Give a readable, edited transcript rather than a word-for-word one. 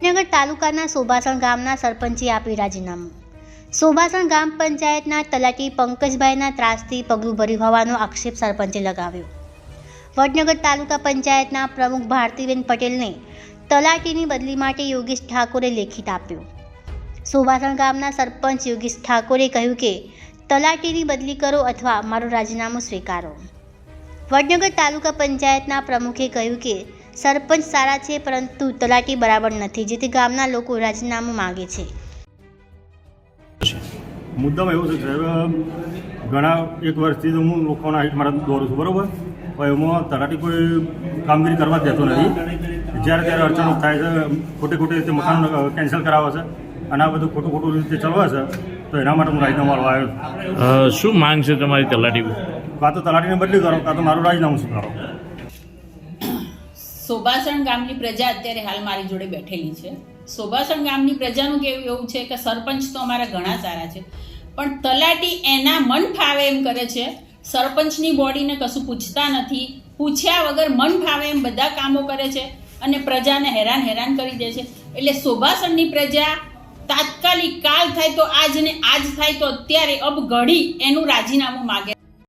વડનગર તાલુકાના સોબાસણ ગામના સરપંચે આપ્યું રાજીનામું। સોબાસણ ગામ પંચાયતના તલાટી પંકજભાઈના ત્રાસથી પગલું ભર્યું હોવાનો આક્ષેપ સરપંચે લગાવ્યો। વડનગર તાલુકા પંચાયતના પ્રમુખ ભારતીબેન પટેલને તલાટીની બદલી માટે યોગેશ ઠાકોરે લેખિત આપ્યો। સોબાસણ ગામના સરપંચ યોગેશ ઠાકોરે કહ્યું કે તલાટીની બદલી કરો અથવા મારું રાજીનામું સ્વીકારો। વડનગર તાલુકા પંચાયતના પ્રમુખે કહ્યું કે સરપંચ સારા છે પરંતુ તલાટી બરાબર નથી, જેથી ગામના લોકો રાજીનામું માંગે છે। મુદ્દામાં એવું છે સાહેબ, ઘણા એક વર્ષથી હું લોકોના હાઈટ મારા દોરું છું, બરાબર, પણ એમાં તલાટી કોઈ કામગીરી કરવા દેતો નથી। જ્યારે ત્યારે અડચણો થાય છે, ખોટી રીતે મકાન કેન્સલ કરાવે છે અને આ બધું ખોટું રીતે ચલાવે છે, તો એના માટે હું રાજીનામું મારવા આવ્યો। શું માંગ છે તમારી તલાટી? કાં તો તલાટીને બદલી કરો, કાં તો મારું રાજીનામું સ્વીકારો। સોબાસણ ગામની પ્રજા અત્યારે હાલ મારી જોડે બેઠેલી છે। સોબાસણ ગામની પ્રજાનું કેવું એવું છે કે સરપંચ તો અમારા ઘણા સારા છે, પણ તલાટી એના મન ફાવે એમ કરે છે। સરપંચની બોડીને કશું પૂછતા નથી, પૂછ્યા વગર મન ફાવે એમ બધા કામો કરે છે અને પ્રજાને હેરાન કરી દે છે। એટલે સોબાસણની પ્રજા તાત્કાલિક કાલ થાય તો આજ ને આજ થાય તો અત્યારે અબ ઘડી એનું રાજીનામું માગે।